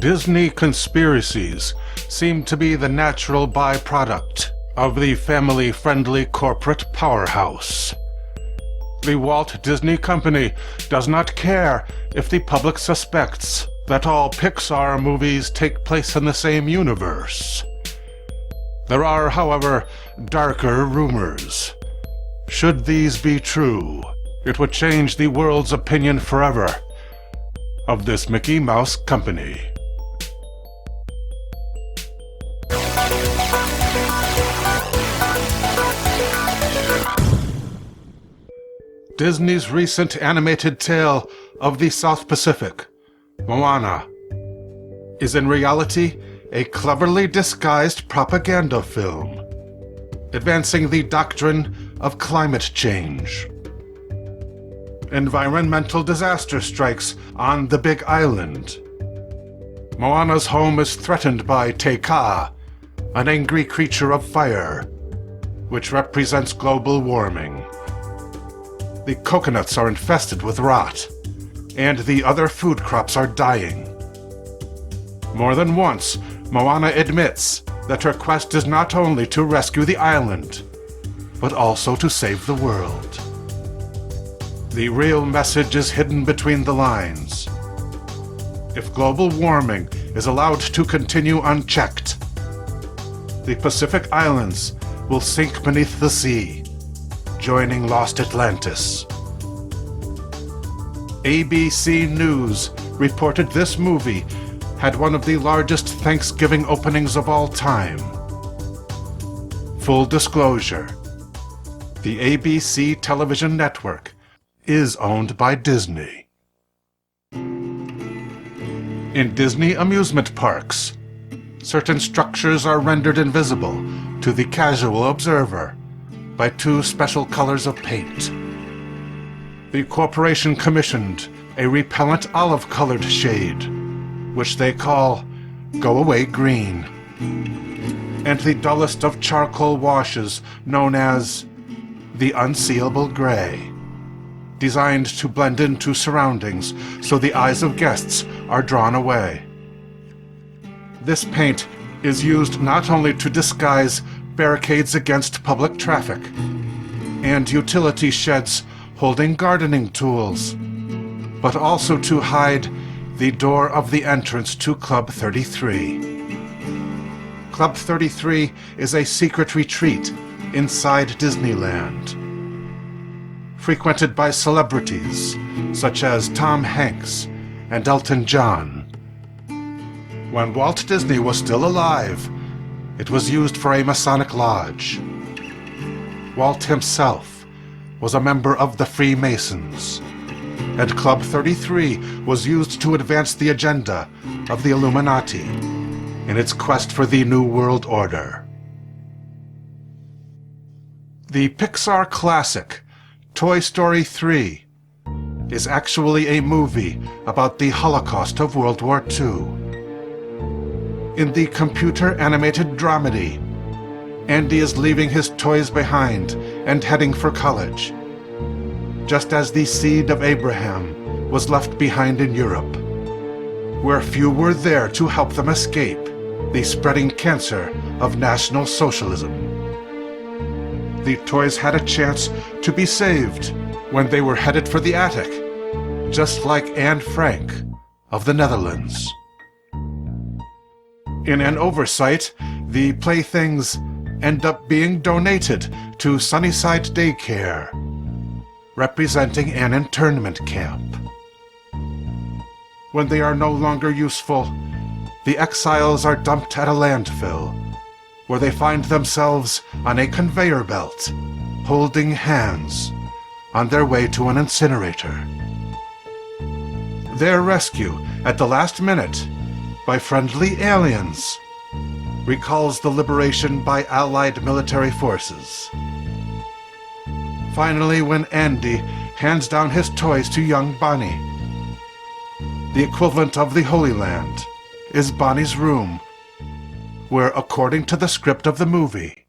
Disney Conspiracies seem to be the natural byproduct of the family-friendly corporate powerhouse. The Walt Disney Company does not care if the public suspects that all Pixar movies take place in the same universe. There are, however, darker rumors. Should these be true, it would change the world's opinion forever of this Mickey Mouse company. Disney's recent animated tale of the South Pacific, Moana, is in reality a cleverly disguised propaganda film, advancing the doctrine of climate change. Environmental disaster strikes on the Big Island. Moana's home is threatened by Te Ka, an angry creature of fire, which represents global warming. The coconuts are infested with rot, and the other food crops are dying. More than once, Moana admits that her quest is not only to rescue the island, but also to save the world. The real message is hidden between the lines. If global warming is allowed to continue unchecked, the Pacific Islands will sink beneath the sea, joining lost Atlantis. ABC News reported this movie had one of the largest Thanksgiving openings of all time. Full disclosure, the ABC television network is owned by Disney. In Disney amusement parks, certain structures are rendered invisible to the casual observer by two special colors of paint. The corporation commissioned a repellent olive-colored shade, which they call Go Away Green, and the dullest of charcoal washes known as the Unseeable Gray, designed to blend into surroundings so the eyes of guests are drawn away. This paint is used not only to disguise barricades against public traffic and utility sheds holding gardening tools, but also to hide the door of the entrance to Club 33. Club 33 is a secret retreat inside Disneyland, frequented by celebrities such as Tom Hanks and Elton John. When Walt Disney was still alive, it was used for a Masonic lodge. Walt himself was a member of the Freemasons, and Club 33 was used to advance the agenda of the Illuminati in its quest for the New World Order. The Pixar classic Toy Story 3 is actually a movie about the Holocaust of World War II. In the computer-animated dramedy, Andy is leaving his toys behind and heading for college, just as the seed of Abraham was left behind in Europe, where few were there to help them escape the spreading cancer of National Socialism. The toys had a chance to be saved when they were headed for the attic, just like Anne Frank of the Netherlands. In an oversight, the playthings end up being donated to Sunnyside Daycare, representing an internment camp. When they are no longer useful, the exiles are dumped at a landfill, where they find themselves on a conveyor belt, holding hands, on their way to an incinerator. Their rescue at the last minute by friendly aliens recalls the liberation by Allied military forces. Finally, when Andy hands down his toys to young Bonnie, the equivalent of the Holy Land is Bonnie's room, where, according to the script of the movie,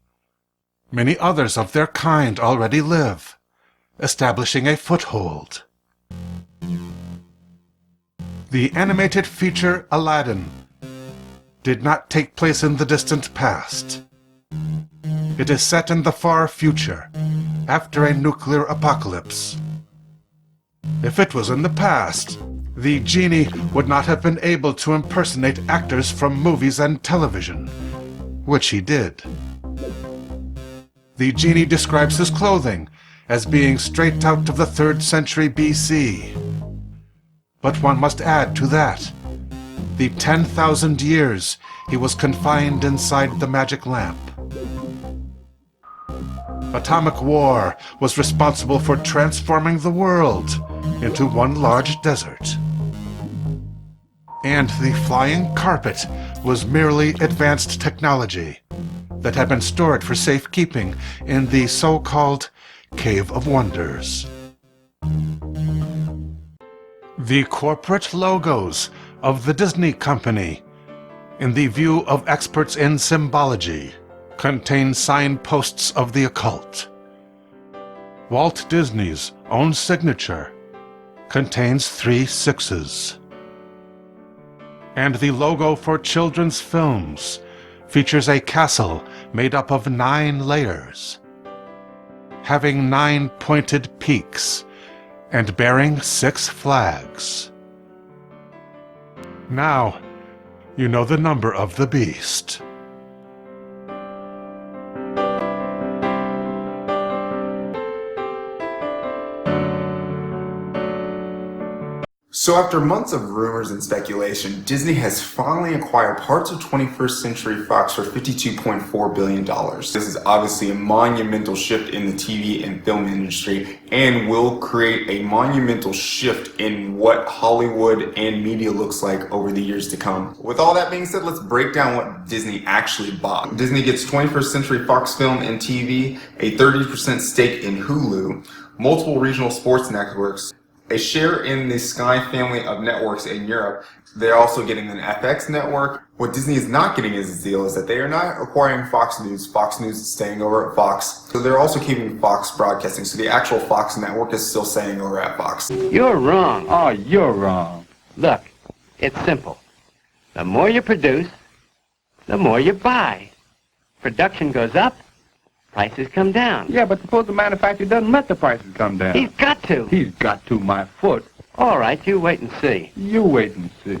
many others of their kind already live, establishing a foothold. The animated feature Aladdin did not take place in the distant past. It is set in the far future, after a nuclear apocalypse. If it was in the past, the genie would not have been able to impersonate actors from movies and television, which he did. The genie describes his clothing as being straight out of the 3rd century BC. But one must add to that the 10,000 years he was confined inside the magic lamp. Atomic war was responsible for transforming the world into one large desert. And the flying carpet was merely advanced technology that had been stored for safekeeping in the so-called Cave of Wonders. The corporate logos of the Disney Company, in the view of experts in symbology, contain signposts of the occult. Walt Disney's own signature contains 3 sixes. And the logo for children's films features a castle made up of 9 layers, having 9 pointed peaks and bearing 6 flags. Now, you know the number of the beast. So after months of rumors and speculation, Disney has finally acquired parts of 21st Century Fox for $52.4 billion. This is obviously a monumental shift in the TV and film industry and will create a monumental shift in what Hollywood and media looks like over the years to come. With all that being said, let's break down what Disney actually bought. Disney gets 21st Century Fox Film and TV, a 30% stake in Hulu, multiple regional sports networks, a share in the Sky family of networks in Europe. They're also getting an FX network. What Disney is not getting as a deal is that they are not acquiring Fox News. Fox News is staying over at Fox. So they're also keeping Fox Broadcasting. So the actual Fox network is still staying over at Fox. You're wrong. Oh, you're wrong. Look, it's simple. The more you produce, the more you buy. Production goes up, prices come down. Yeah, but suppose the manufacturer doesn't let the prices come down. He's got to. He's got to, my foot. All right, you wait and see. You wait and see.